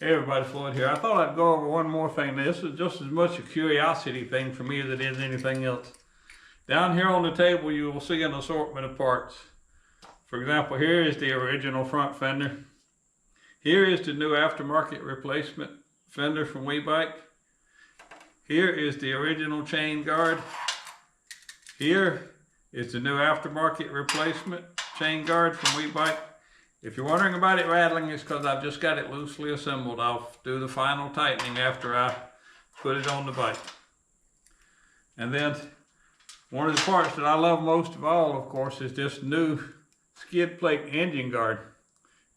Hey everybody, Floyd here. I thought I'd go over one more thing. This is just as much a curiosity thing for me as it is anything else. Down here on the table you will see an assortment of parts. For example, here is the original front fender. Here is the new aftermarket replacement fender from WeBike. Here is the original chain guard. Here is the new aftermarket replacement chain guard from WeBike. If you're wondering about it rattling, it's because I've just got it loosely assembled. I'll do the final tightening after I put it on the bike. And then one of the parts that I love most of all, of course, is this new skid plate engine guard,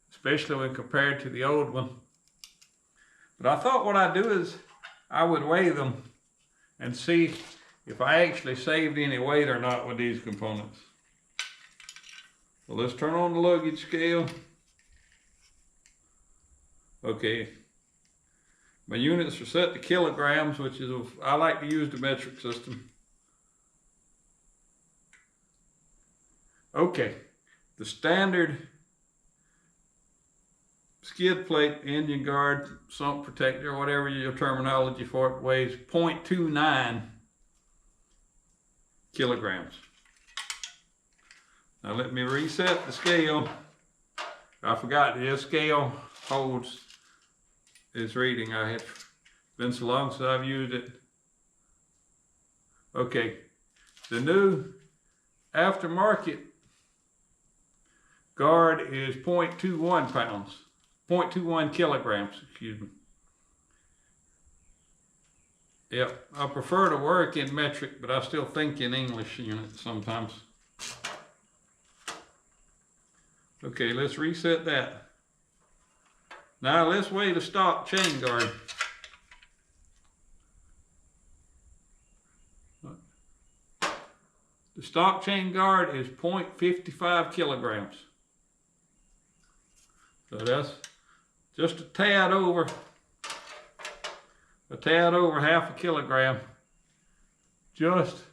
especially when compared to the old one. But I thought what I'd do is I would weigh them and see if I actually saved any weight or not with these components. Well, let's turn on the luggage scale. Okay, my units are set to kilograms, which is, I like to use the metric system. Okay, the standard skid plate engine guard, sump protector, whatever your terminology for it, weighs 0.29 kilograms. Now let me reset the scale. I forgot this scale holds its reading. I have been so long since I've used it. Okay, the new aftermarket guard is 0.21 pounds, 0.21 kilograms, excuse me. Yep, I prefer to work in metric, but I still think in English units sometimes. Okay, let's reset that. Now let's weigh the stock chain guard. The stock chain guard is 0.55 kilograms. So that's just a tad over half a kilogram just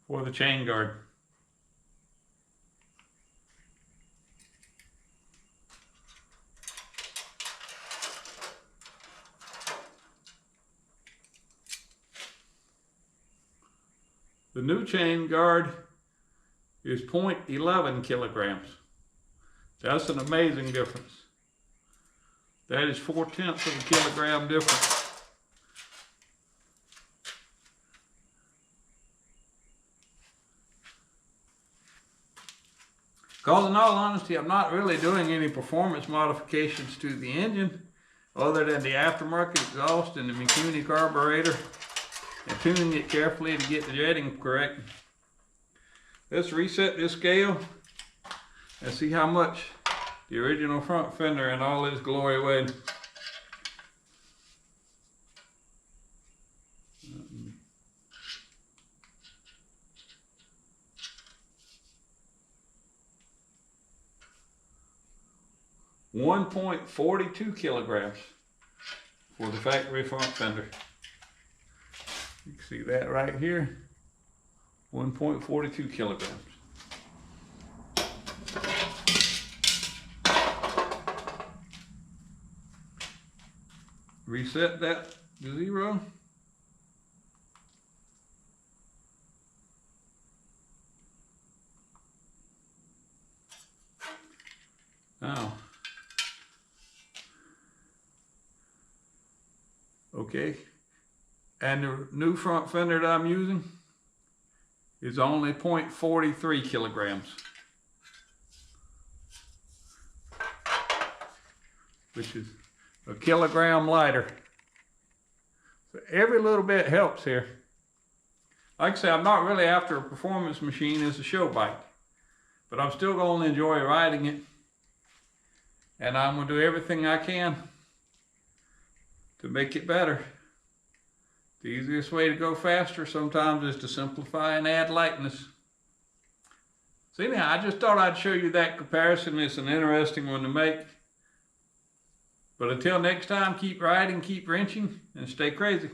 for the chain guard. The new chain guard is 0.11 kilograms. That's an amazing difference. That is 0.4 of a kilogram difference. Because in all honesty, I'm not really doing any performance modifications to the engine other than the aftermarket exhaust and the Mikuni carburetor, and tuning it carefully to get the jetting correct. Let's reset this scale and see how much the original front fender and all its glory weighed. .42 kilograms for the factory front fender. You can see that right here, 1.42 kilograms. Reset that to 0. Now, okay. And the new front fender that I'm using is only 0.43 kilograms, which is a kilogram lighter. So every little bit helps here. Like I say, I'm not really after a performance machine as a show bike, but I'm still going to enjoy riding it. And I'm going to do everything I can to make it better. The easiest way to go faster sometimes is to simplify and add lightness. So anyhow, I just thought I'd show you that comparison. It's an interesting one to make. But until next time, keep riding, keep wrenching, and stay crazy.